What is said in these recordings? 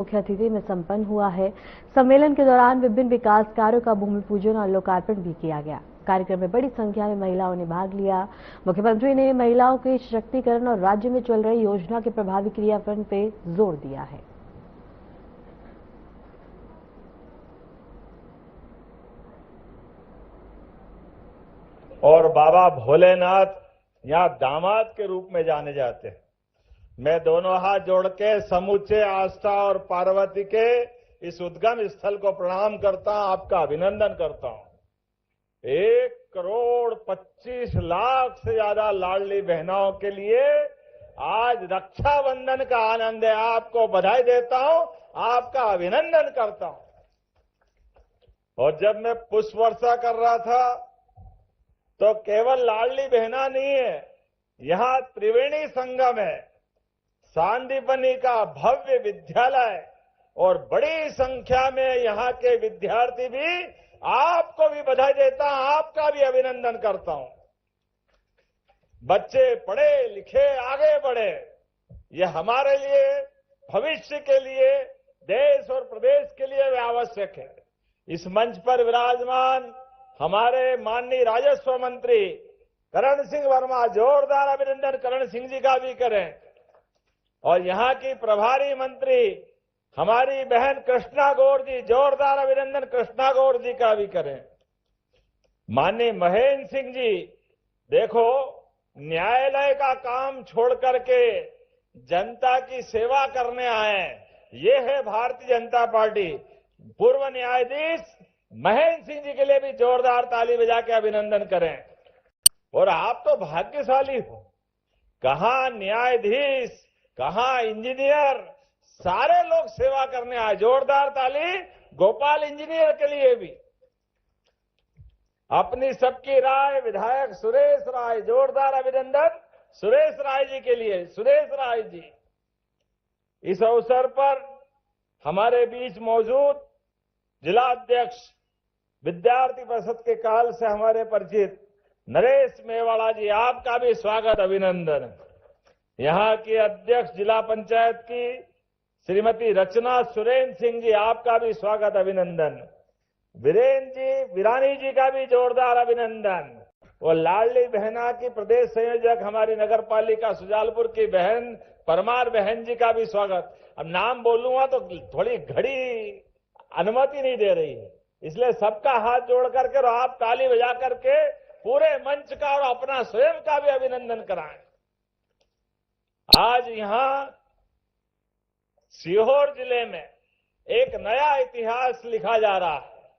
मुख्य अतिथि में संपन्न हुआ है। सम्मेलन के दौरान विभिन्न विकास कार्यों का भूमि पूजन और लोकार्पण भी किया गया। कार्यक्रम में बड़ी संख्या में महिलाओं ने भाग लिया। मुख्यमंत्री ने महिलाओं के सशक्तिकरण और राज्य में चल रही योजना के प्रभावी क्रियान्वयन पे जोर दिया है। और बाबा भोलेनाथ यहाँ दामाद के रूप में जाने जाते हैं। मैं दोनों हाथ जोड़ के समूचे आस्था और पार्वती के इस उद्गम स्थल को प्रणाम करता हूं, आपका अभिनंदन करता हूं। 1,25,00,000 से ज्यादा लाडली बहनों के लिए आज रक्षाबंधन का आनंद है। आपको बधाई देता हूं, आपका अभिनंदन करता हूं। और जब मैं पुष्प वर्षा कर रहा था तो केवल लाडली बहना नहीं है, यहां त्रिवेणी संगम है, सांदीपनी का भव्य विद्यालय और बड़ी संख्या में यहां के विद्यार्थी भी। आपको भी बधाई देता हूं, आपका भी अभिनंदन करता हूं। बच्चे पढ़े लिखे आगे बढ़े, ये हमारे लिए भविष्य के लिए देश और प्रदेश के लिए आवश्यक है। इस मंच पर विराजमान हमारे माननीय राजस्व मंत्री करण सिंह वर्मा, जोरदार अभिनंदन करण सिंह जी का भी करें। और यहां की प्रभारी मंत्री हमारी बहन कृष्णा गौर जी, जोरदार अभिनंदन कृष्णा गौर जी का भी करें। माननीय महेंद्र सिंह जी, देखो न्यायालय का काम छोड़ करके जनता की सेवा करने आए, ये है भारतीय जनता पार्टी। पूर्व न्यायाधीश महेंद्र सिंह जी के लिए भी जोरदार ताली बजा के अभिनंदन करें। और आप तो भाग्यशाली हो, कहां न्यायाधीश, कहां इंजीनियर, सारे लोग सेवा करने आए। जोरदार ताली गोपाल इंजीनियर के लिए भी। अपनी सबकी राय विधायक सुरेश राय, जोरदार अभिनंदन सुरेश राय जी के लिए। सुरेश राय जी, इस अवसर पर हमारे बीच मौजूद जिला अध्यक्ष विद्यार्थी परिषद के काल से हमारे परिचित नरेश मेवाड़ा जी, आपका भी स्वागत अभिनंदन। यहां की अध्यक्ष जिला पंचायत की श्रीमती रचना सुरेन सिंह जी, आपका भी स्वागत अभिनंदन। वीरेन जी, वीरानी जी का भी जोरदार अभिनंदन। और लाडली बहना की प्रदेश संयोजक हमारी नगर पालिका सुजालपुर की बहन परमार बहन जी का भी स्वागत। अब नाम बोलूंगा तो थोड़ी घड़ी अनुमति नहीं दे रही है, इसलिए सबका हाथ जोड़ करके और आप ताली बजा करके पूरे मंच का और अपना स्वयं का भी अभिनंदन कराएं। आज यहां सीहोर जिले में एक नया इतिहास लिखा जा रहा है,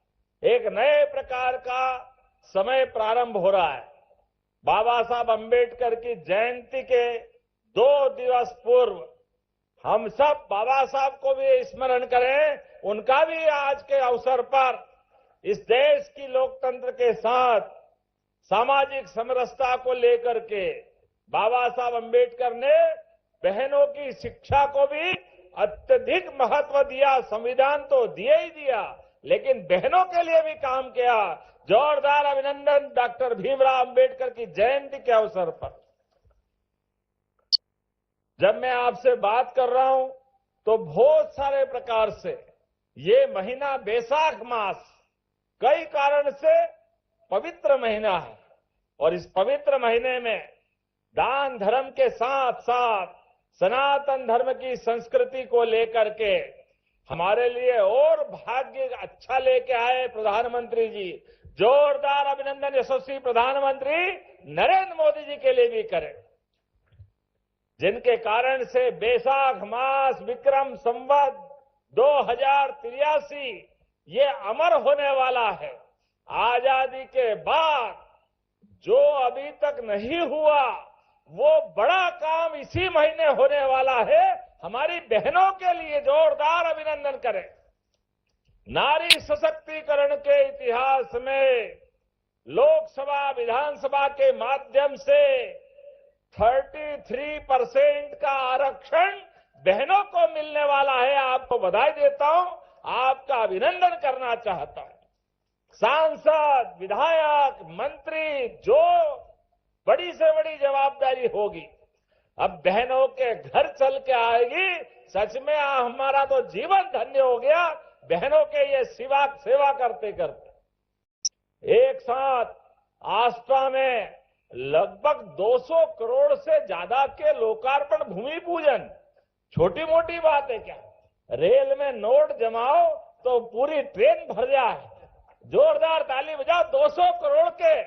एक नए प्रकार का समय प्रारंभ हो रहा है। बाबा साहब अंबेडकर की जयंती के 2 दिवस पूर्व हम सब बाबा साहब को भी स्मरण करें, उनका भी आज के अवसर पर इस देश की लोकतंत्र के साथ सामाजिक समरसता को लेकर के बाबा साहब अंबेडकर ने बहनों की शिक्षा को भी अत्यधिक महत्व दिया। संविधान तो दिया ही दिया, लेकिन बहनों के लिए भी काम किया। जोरदार अभिनंदन डॉक्टर भीमराव अंबेडकर की जयंती के अवसर पर। जब मैं आपसे बात कर रहा हूं तो बहुत सारे प्रकार से ये महीना बैसाख मास कई कारण से पवित्र महीना है। और इस पवित्र महीने में दान धर्म के साथ साथ सनातन धर्म की संस्कृति को लेकर के हमारे लिए और भाग्य अच्छा लेके आए प्रधानमंत्री जी। जोरदार अभिनंदन यशस्वी प्रधानमंत्री नरेंद्र मोदी जी के लिए भी करें, जिनके कारण से बैसाख मास विक्रम संवत 2083 ये अमर होने वाला है। आजादी के बाद जो अभी तक नहीं हुआ वो बड़ा काम इसी महीने होने वाला है। हमारी बहनों के लिए जोरदार अभिनंदन करें। नारी सशक्तिकरण के इतिहास में लोकसभा विधानसभा के माध्यम से 33% का आरक्षण बहनों को मिलने वाला है। आपको बधाई देता हूं, आपका अभिनंदन करना चाहता हूं। सांसद, विधायक, मंत्री, जो बड़ी से बड़ी जवाबदारी होगी, अब बहनों के घर चल के आएगी। सच में हमारा तो जीवन धन्य हो गया बहनों के ये सेवा करते करते। एक साथ आस्था में लगभग 200 करोड़ से ज्यादा के लोकार्पण भूमि पूजन छोटी मोटी बात है क्या? रेल में नोट जमाओ तो पूरी ट्रेन भर जाए। जोरदार ताली बजाओ। 200 करोड़ के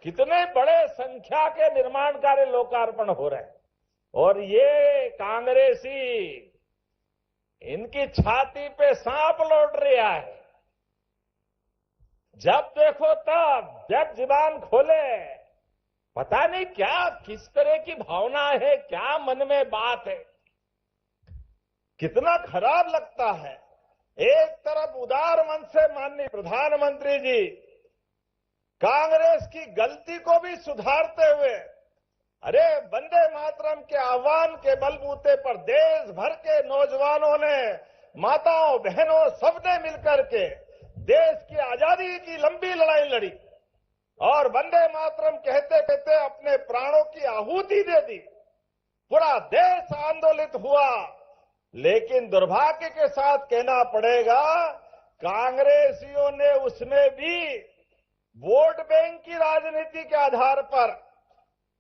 कितने बड़े संख्या के निर्माण कार्य लोकार्पण हो रहे हैं। और ये कांग्रेसी इनकी छाती पे सांप लौट रहा है। जब देखो तब जब जुबान खोले पता नहीं क्या किस तरह की भावना है, क्या मन में बात है। कितना खराब लगता है। एक तरफ उदार मन से माननीय प्रधानमंत्री जी कांग्रेस की गलती को भी सुधारते हुए अरे वंदे मातरम के आह्वान के बलबूते पर देश भर के नौजवानों ने, माताओं बहनों सबने मिलकर के देश की आजादी की लंबी लड़ाई लड़ी और वंदे मातरम कहते कहते अपने प्राणों की आहुति दे दी। पूरा देश आंदोलित हुआ। लेकिन दुर्भाग्य के साथ कहना पड़ेगा कांग्रेसियों ने उसमें भी वोट बैंक की राजनीति के आधार पर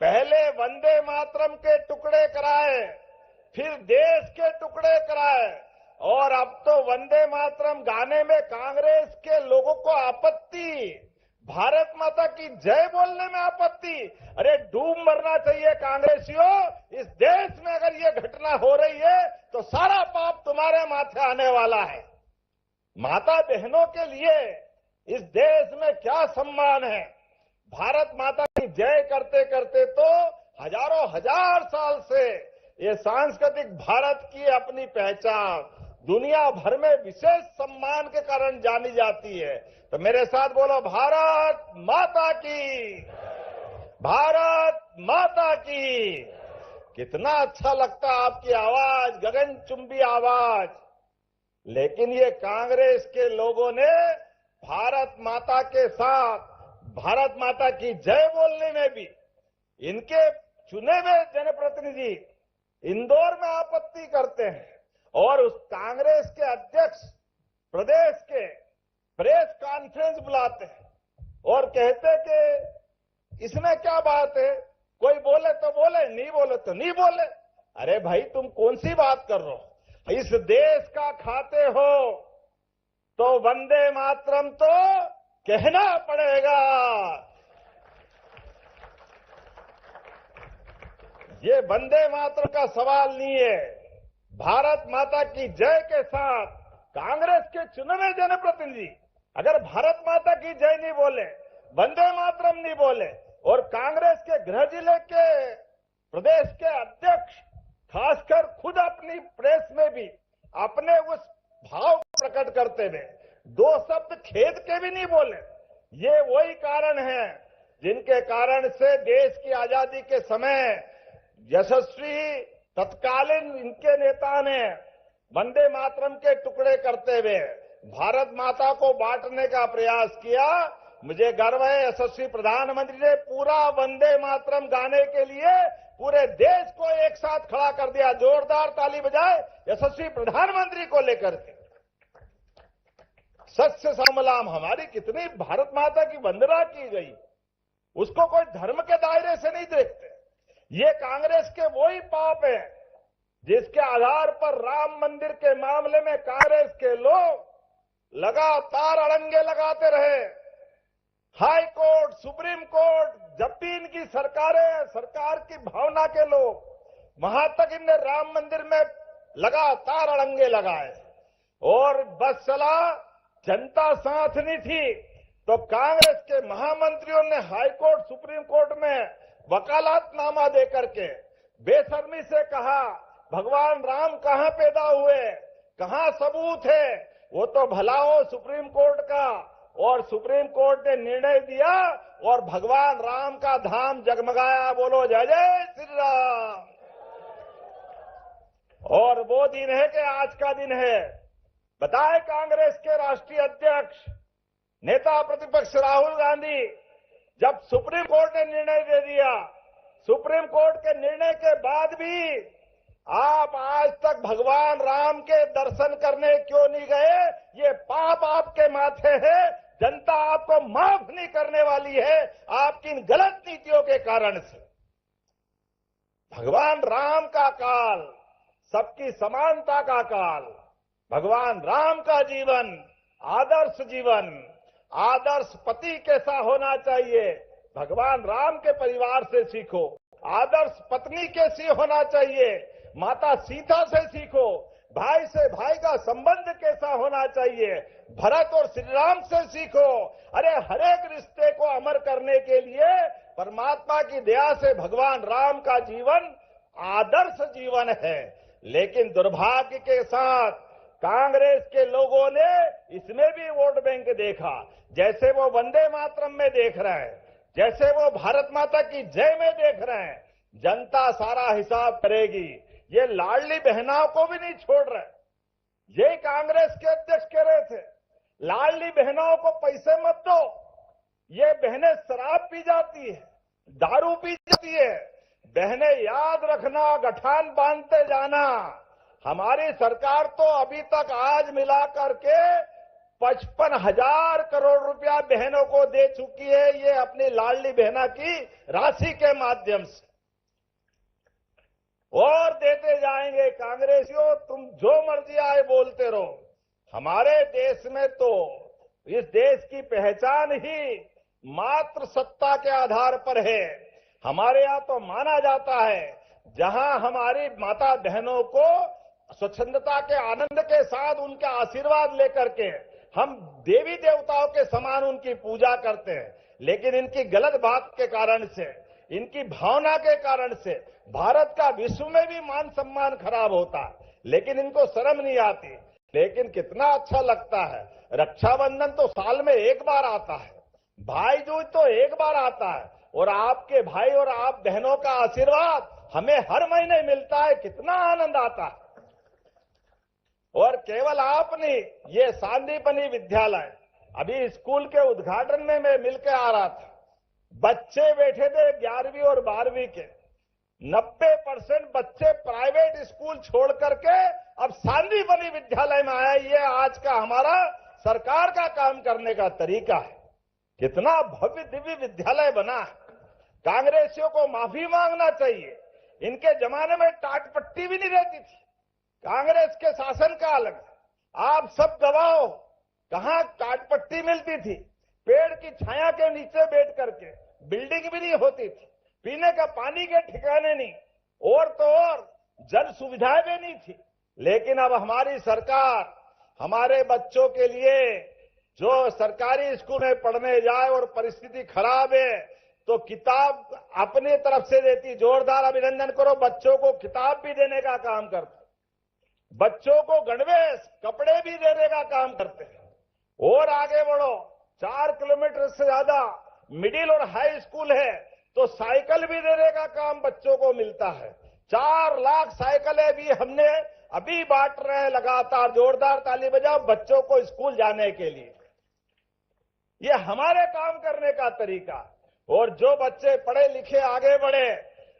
पहले वंदे मातरम के टुकड़े कराए, फिर देश के टुकड़े कराए और अब तो वंदे मातरम गाने में कांग्रेस के लोगों को आपत्ति, भारत माता की जय बोलने में आपत्ति। अरे डूब मरना चाहिए कांग्रेसियों। इस देश में अगर ये घटना हो रही है तो सारा पाप तुम्हारे माथे आने वाला है। माता बहनों के लिए इस देश में क्या सम्मान है। भारत माता की जय करते करते तो हजारों हजार साल से ये सांस्कृतिक भारत की अपनी पहचान दुनिया भर में विशेष सम्मान के कारण जानी जाती है। तो मेरे साथ बोलो भारत माता की, भारत माता की। कितना अच्छा लगता आपकी आवाज, गगनचुंबी आवाज। लेकिन ये कांग्रेस के लोगों ने भारत माता के साथ भारत माता की जय बोलने में भी इनके चुने हुए जनप्रतिनिधि इंदौर में आपत्ति करते हैं और उस कांग्रेस के अध्यक्ष प्रदेश के प्रेस कॉन्फ्रेंस बुलाते हैं और कहते कि इसमें क्या बात है, कोई बोले तो बोले, नहीं बोले तो नहीं बोले। अरे भाई तुम कौन सी बात कर रहे हो? इस देश का खाते हो तो वंदे मातरम तो कहना पड़ेगा। ये वंदे मातरम का सवाल नहीं है। भारत माता की जय के साथ कांग्रेस के चुने हुए जनप्रतिनिधि अगर भारत माता की जय नहीं बोले, वंदे मातरम नहीं बोले और कांग्रेस के गृह जिले के प्रदेश के अध्यक्ष खासकर खुद अपनी प्रेस में भी अपने उस भाव प्रकट करते हुए दो शब्द खेद के भी नहीं बोले। ये वही कारण है जिनके कारण से देश की आजादी के समय यशस्वी तत्कालीन इनके नेता ने वंदे मातरम के टुकड़े करते हुए भारत माता को बांटने का प्रयास किया। मुझे गर्व है यशस्वी प्रधानमंत्री ने पूरा वंदे मातरम गाने के लिए पूरे देश को एक साथ खड़ा कर दिया। जोरदार ताली बजाए यशस्वी प्रधानमंत्री को लेकर के। सत्य समलाम हमारी कितनी भारत माता की वंदना की गई, उसको कोई धर्म के दायरे से नहीं देखते। ये कांग्रेस के वही पाप है जिसके आधार पर राम मंदिर के मामले में कांग्रेस के लोग लगातार अड़ंगे लगाते रहे। हाई कोर्ट, सुप्रीम कोर्ट, जब भी इनकी सरकारें, सरकार की भावना के लोग वहां तक इनने राम मंदिर में लगातार अड़ंगे लगाए और बस चला, जनता साथ नहीं थी तो कांग्रेस के महामंत्रियों ने हाई कोर्ट, सुप्रीम कोर्ट में वकालतनामा देकर के बेशर्मी से कहा भगवान राम कहां पैदा हुए, कहां सबूत है। वो तो भला हो सुप्रीम कोर्ट का, और सुप्रीम कोर्ट ने निर्णय दिया और भगवान राम का धाम जगमगाया। बोलो जय जय श्री राम। और वो दिन है कि आज का दिन है। बताए कांग्रेस के राष्ट्रीय अध्यक्ष नेता प्रतिपक्ष राहुल गांधी, जब सुप्रीम कोर्ट ने निर्णय दे दिया सुप्रीम कोर्ट के निर्णय के बाद भी आप आज तक भगवान राम के दर्शन करने क्यों नहीं गए? ये पाप आपके माथे है। जनता आपको माफ नहीं करने वाली है आपकी इन गलत नीतियों के कारण से। भगवान राम का काल, सबकी समानता का काल, भगवान राम का जीवन, आदर्श जीवन, आदर्श पति कैसा होना चाहिए, भगवान राम के परिवार से सीखो। आदर्श पत्नी कैसी होना चाहिए, माता सीता से सीखो। भाई से भाई का संबंध कैसा होना चाहिए, भरत और श्री राम से सीखो। अरे हर एक रिश्ते को अमर करने के लिए परमात्मा की दया से भगवान राम का जीवन आदर्श जीवन है। लेकिन दुर्भाग्य के साथ कांग्रेस के लोगों ने इसमें भी वोट बैंक देखा। जैसे वो वंदे मातरम में देख रहे हैं, जैसे वो भारत माता की जय में देख रहे हैं। जनता सारा हिसाब करेगी। ये लाडली बहनाओं को भी नहीं छोड़ रहे। ये कांग्रेस के अध्यक्ष कह रहे थे लाडली बहनाओं को पैसे मत दो। ये बहनें शराब पी जाती है, दारू पी जाती है। बहनें याद रखना, गठान बांधते जाना। हमारी सरकार तो अभी तक आज मिला करके 55,000 करोड़ रुपया बहनों को दे चुकी है। ये अपनी लाडली बहना की राशि के माध्यम से और देते जाएंगे। कांग्रेसियों तुम जो मर्जी आए बोलते रहो। हमारे देश में तो इस देश की पहचान ही मात्र सत्ता के आधार पर है। हमारे यहाँ तो माना जाता है जहां हमारी माता बहनों को स्वच्छंदता के आनंद के साथ उनके आशीर्वाद लेकर के हम देवी देवताओं के समान उनकी पूजा करते हैं। लेकिन इनकी गलत बात के कारण से, इनकी भावना के कारण से भारत का विश्व में भी मान सम्मान खराब होता है। लेकिन इनको शर्म नहीं आती। लेकिन कितना अच्छा लगता है, रक्षाबंधन तो साल में एक बार आता है, भाई दूज तो एक बार आता है, और आपके भाई और आप बहनों का आशीर्वाद हमें हर महीने मिलता है। कितना आनंद आता है। और केवल आप नहीं, ये सांदीपनी विद्यालय अभी स्कूल के उद्घाटन में मैं मिलकर आ रहा था। बच्चे बैठे थे 11वीं और 12वीं के। 90% बच्चे प्राइवेट स्कूल छोड़ करके अब सांदीपनी विद्यालय में आया। ये आज का हमारा सरकार का काम करने का तरीका है। कितना भव्य दिव्य विद्यालय बना है। कांग्रेसियों को माफी मांगना चाहिए। इनके जमाने में टाट पट्टी भी नहीं रहती थी। कांग्रेस के शासन काल में आप सब गवाह, कहां टाट पट्टी मिलती थी। पेड़ की छाया के नीचे बैठ करके, बिल्डिंग भी नहीं होती थी, पीने का पानी के ठिकाने नहीं, और तो और जन सुविधाएं भी नहीं थी। लेकिन अब हमारी सरकार हमारे बच्चों के लिए जो सरकारी स्कूल में पढ़ने जाए और परिस्थिति खराब है तो किताब अपनी तरफ से देती। जोरदार अभिनंदन करो। बच्चों को किताब भी देने का काम करते, बच्चों को गणवेश कपड़े भी देने का काम करते हैं। और आगे बढ़ो, 4 किलोमीटर से ज्यादा मिडिल और हाई स्कूल है तो साइकिल भी देने का काम बच्चों को मिलता है। 4 लाख साइकिलें भी हमने अभी बांट रहे हैं लगातार। जोरदार ताली बजाओ बच्चों को स्कूल जाने के लिए। ये हमारे काम करने का तरीका। और जो बच्चे पढ़े लिखे आगे बढ़े,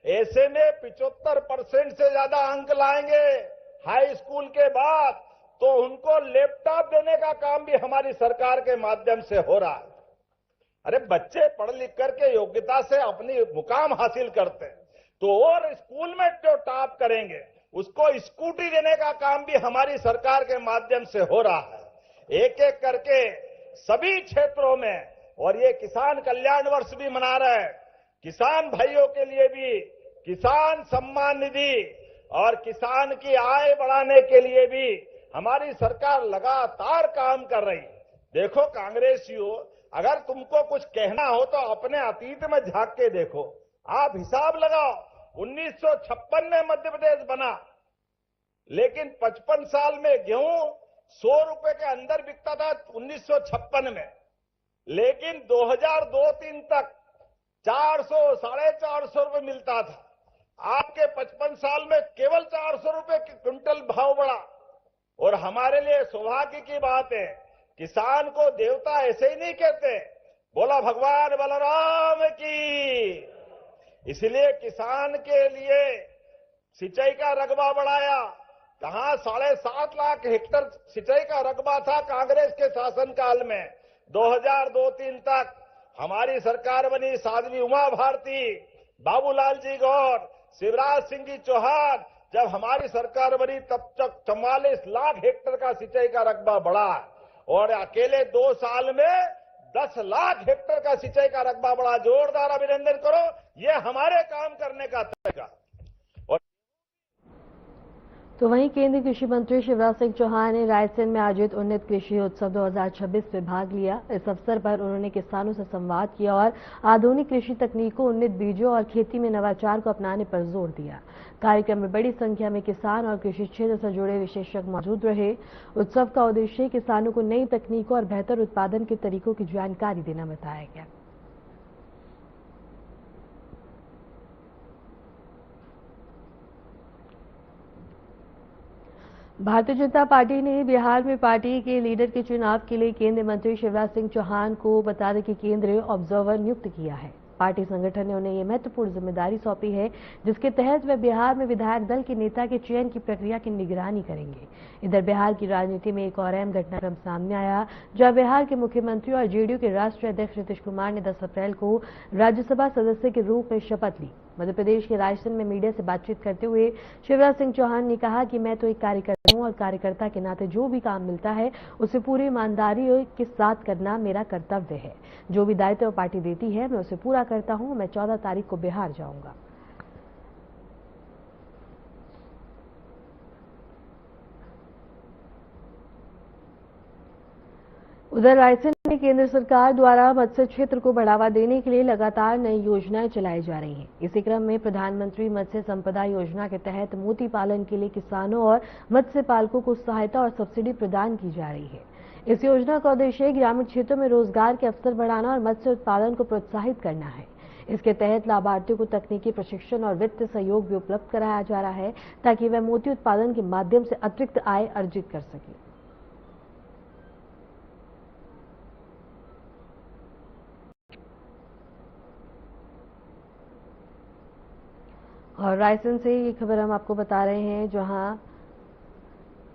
ऐसे में 75% से ज्यादा अंक लाएंगे हाई स्कूल के बाद, तो उनको लैपटॉप देने का काम भी हमारी सरकार के माध्यम से हो रहा है। अरे बच्चे पढ़ लिख करके योग्यता से अपनी मुकाम हासिल करते हैं तो और स्कूल में जो टॉप करेंगे उसको स्कूटी देने का काम भी हमारी सरकार के माध्यम से हो रहा है। एक एक करके सभी क्षेत्रों में। और ये किसान कल्याण वर्ष भी मना रहे हैं। किसान भाइयों के लिए भी किसान सम्मान निधि और किसान की आय बढ़ाने के लिए भी हमारी सरकार लगातार काम कर रही है। देखो कांग्रेसियों, अगर तुमको कुछ कहना हो तो अपने अतीत में झांक के देखो। आप हिसाब लगाओ, 1956 में मध्य प्रदेश बना, लेकिन 55 साल में गेहूं 100 रुपए के अंदर बिकता था 1956 में। लेकिन 2002-3 तक 400, 450 रुपए मिलता था। आपके 55 साल में केवल 400 रुपए की क्विंटल भाव बढ़ा। और हमारे लिए सौभाग्य की बात है, किसान को देवता ऐसे ही नहीं कहते। बोला भगवान बलराम की। इसलिए किसान के लिए सिंचाई का रकबा बढ़ाया। कहां 7.5 लाख हेक्टेयर सिंचाई का रकबा था कांग्रेस के शासनकाल में। 2002-03 तक हमारी सरकार बनी, साध्वी उमा भारती, बाबूलाल जी गौर, शिवराज सिंह जी चौहान, जब हमारी सरकार बनी तब तक 44 लाख हेक्टेयर का सिंचाई का रकबा बढ़ा और अकेले 2 साल में 10 लाख हेक्टेयर का सिंचाई का रकबा बढ़ा। जोरदार अभिनंदन करो, ये हमारे काम करने का तरीका। तो वहीं केंद्रीय कृषि मंत्री शिवराज सिंह चौहान ने रायसेन में आयोजित उन्नत कृषि उत्सव 2026 में भाग लिया। इस अवसर पर उन्होंने किसानों से संवाद किया और आधुनिक कृषि तकनीकों, उन्नत बीजों और खेती में नवाचार को अपनाने पर जोर दिया। कार्यक्रम में बड़ी संख्या में किसान और कृषि क्षेत्र से जुड़े विशेषज्ञ मौजूद रहे। उत्सव का उद्देश्य किसानों को नई तकनीकों और बेहतर उत्पादन के तरीकों की जानकारी देना बताया गया। भारतीय जनता पार्टी ने बिहार में पार्टी के लीडर के चुनाव के लिए केंद्रीय मंत्री शिवराज सिंह चौहान को बता दें कि केंद्रीय ऑब्जर्वर नियुक्त किया है। पार्टी संगठन ने उन्हें यह महत्वपूर्ण जिम्मेदारी सौंपी है, जिसके तहत वे बिहार में विधायक दल के नेता के चयन की प्रक्रिया की निगरानी करेंगे। इधर बिहार की राजनीति में एक और अहम घटनाक्रम सामने आया, जहां बिहार के मुख्यमंत्री और जेडीयू के राष्ट्रीय अध्यक्ष नीतीश कुमार ने 10 अप्रैल को राज्यसभा सदस्य के रूप में शपथ ली। मध्य प्रदेश के रायसेन में मीडिया से बातचीत करते हुए शिवराज सिंह चौहान ने कहा कि मैं तो एक कार्यकर्ता हूं और कार्यकर्ता के नाते जो भी काम मिलता है उसे पूरी ईमानदारी के साथ करना मेरा कर्तव्य है। जो भी दायित्व पार्टी देती है मैं उसे पूरा करता हूं। मैं 14 तारीख को बिहार जाऊंगा। उधर रायसेन में केंद्र सरकार द्वारा मत्स्य क्षेत्र को बढ़ावा देने के लिए लगातार नई योजनाएं चलाई जा रही हैं। इसी क्रम में प्रधानमंत्री मत्स्य संपदा योजना के तहत मोती पालन के लिए किसानों और मत्स्य पालकों को सहायता और सब्सिडी प्रदान की जा रही है। इस योजना का उद्देश्य ग्रामीण क्षेत्रों में रोजगार के अवसर बढ़ाना और मत्स्य उत्पादन को प्रोत्साहित करना है। इसके तहत लाभार्थियों को तकनीकी प्रशिक्षण और वित्त सहयोग भी उपलब्ध कराया जा रहा है, ताकि वे मोती उत्पादन के माध्यम से अतिरिक्त आय अर्जित कर सकें। और रायसेन से ये खबर हम आपको बता रहे हैं, जहां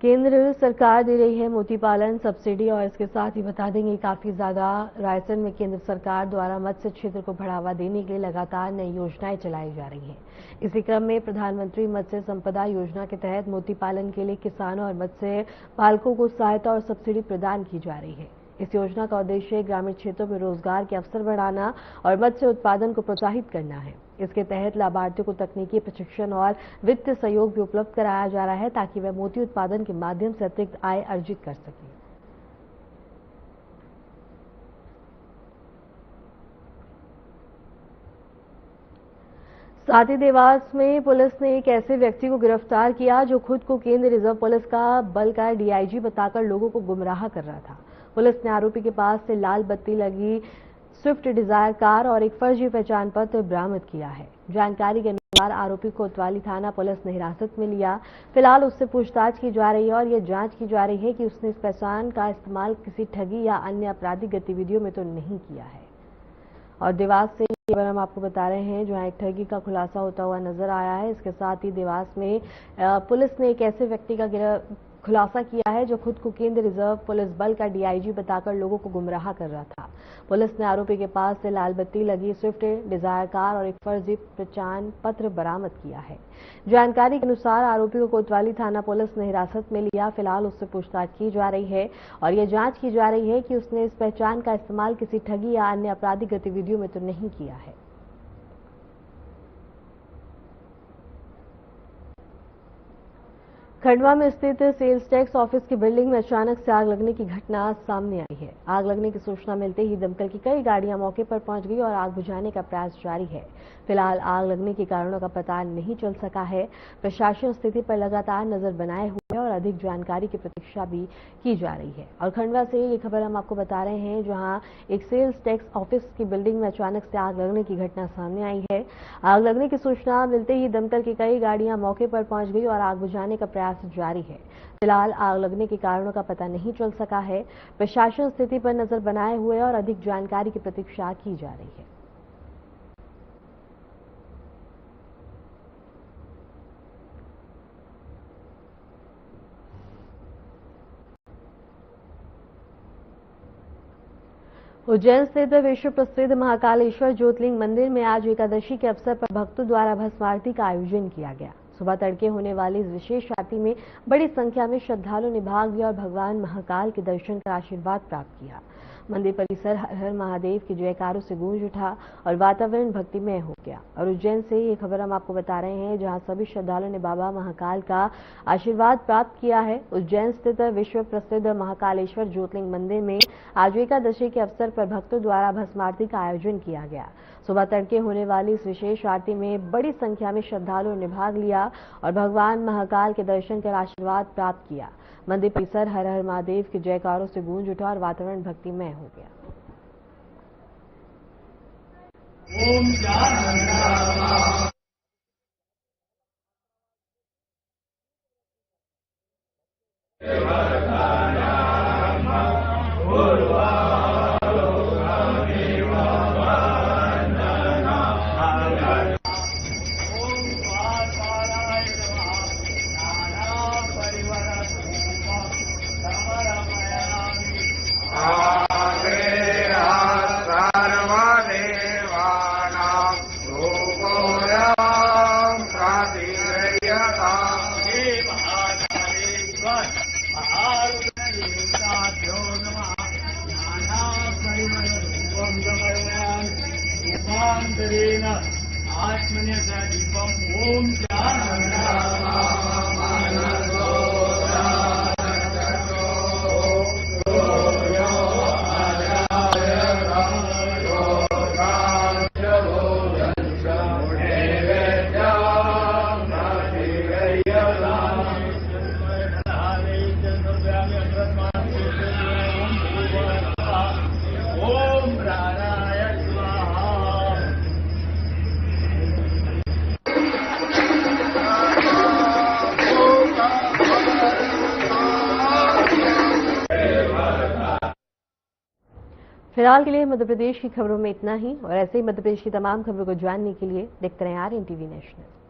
केंद्र सरकार दे रही है मोती पालन सब्सिडी, और इसके साथ ही बता देंगे काफी ज्यादा रायसेन में केंद्र सरकार द्वारा मत्स्य क्षेत्र को बढ़ावा देने के लिए लगातार नई योजनाएं चलाई जा रही हैं। इसी क्रम में प्रधानमंत्री मत्स्य संपदा योजना के तहत मोती पालन के लिए किसानों और मत्स्य पालकों को सहायता और सब्सिडी प्रदान की जा रही है। इस योजना का उद्देश्य ग्रामीण क्षेत्रों में रोजगार के अवसर बढ़ाना और मत्स्य उत्पादन को प्रोत्साहित करना है। इसके तहत लाभार्थियों को तकनीकी प्रशिक्षण और वित्त सहयोग भी उपलब्ध कराया जा रहा है, ताकि वे मोती उत्पादन के माध्यम से अतिरिक्त आय अर्जित कर सकें। साथ ही देवास में पुलिस ने एक ऐसे व्यक्ति को गिरफ्तार किया जो खुद को केंद्रीय रिजर्व पुलिस का बल का डीआईजी बताकर लोगों को गुमराह कर रहा था। पुलिस ने आरोपी के पास से लाल बत्ती लगी स्विफ्ट डिजायर कार और एक फर्जी पहचान पत्र बरामद किया है। जानकारी के अनुसार आरोपी को कोतवाली थाना पुलिस ने हिरासत में लिया। फिलहाल उससे पूछताछ की जा रही है और यह जांच की जा रही है कि उसने इस पहचान का इस्तेमाल किसी ठगी या अन्य आपराधिक गतिविधियों में तो नहीं किया है। और देवास से ये खबर हम आपको बता रहे हैं, जहां एक ठगी का खुलासा होता हुआ नजर आया है। इसके साथ ही देवास में पुलिस ने एक ऐसे व्यक्ति का खुलासा किया है जो खुद को केंद्रीय रिजर्व पुलिस बल का डीआईजी बताकर लोगों को गुमराह कर रहा था। पुलिस ने आरोपी के पास से लाल बत्ती लगी स्विफ्ट डिजायर कार और एक फर्जी पहचान पत्र बरामद किया है। जानकारी के अनुसार आरोपी को कोतवाली थाना पुलिस ने हिरासत में लिया। फिलहाल उससे पूछताछ की जा रही है और यह जांच की जा रही है कि उसने इस पहचान का इस्तेमाल किसी ठगी या अन्य आपराधिक गतिविधियों में तो नहीं किया है। खंडवा में स्थित सेल्स टैक्स ऑफिस की बिल्डिंग में अचानक से आग लगने की घटना सामने आई है। आग लगने की सूचना मिलते ही दमकल की कई गाड़ियां मौके पर पहुंच गई और आग बुझाने का प्रयास जारी है। फिलहाल आग लगने के कारणों का पता नहीं चल सका है। प्रशासन स्थिति पर लगातार नजर बनाए हुए है और अधिक जानकारी की प्रतीक्षा भी की जा रही है। और खंडवा से ये खबर हम आपको बता रहे हैं, जहां एक सेल्स टैक्स ऑफिस की बिल्डिंग में अचानक से आग लगने की घटना सामने आई है। आग लगने की सूचना मिलते ही दमकल की कई गाड़ियां मौके पर पहुंच गई और आग बुझाने का प्रयास जारी है। फिलहाल आग लगने के कारणों का पता नहीं चल सका है। प्रशासन स्थिति पर नजर बनाए हुए और अधिक जानकारी की प्रतीक्षा की जा रही है। उज्जैन स्थित विश्व प्रसिद्ध महाकालेश्वर ज्योतिर्लिंग मंदिर में आज एकादशी के अवसर पर भक्तों द्वारा भस्म आरती का आयोजन किया गया। सुबह तड़के होने वाली इस विशेष आरती में बड़ी संख्या में श्रद्धालुओं ने भाग लिया और भगवान महाकाल के दर्शन कर आशीर्वाद प्राप्त किया। मंदिर परिसर हर हर महादेव के जयकारों से गूंज उठा और वातावरण भक्तिमय हो गया। और उज्जैन से ये खबर हम आपको बता रहे हैं, जहां सभी श्रद्धालुओं ने बाबा महाकाल का आशीर्वाद प्राप्त किया है। उज्जैन स्थित विश्व प्रसिद्ध महाकालेश्वर ज्योतिर्लिंग मंदिर में आज एकादशी के अवसर पर भक्तों द्वारा भस्म आरती का आयोजन किया गया। सुबह तड़के होने वाली इस विशेष आरती में बड़ी संख्या में श्रद्धालुओं ने भाग लिया और भगवान महाकाल के दर्शन कर आशीर्वाद प्राप्त किया। मंदिर परिसर हर हर महादेव के जयकारों से गूंज उठा और वातावरण भक्तिमय हो गया। फिलहाल के लिए मध्य प्रदेश की खबरों में इतना ही और ऐसे ही मध्य प्रदेश की तमाम खबरों को जानने के लिए देखते रहें RNTV नेशनल।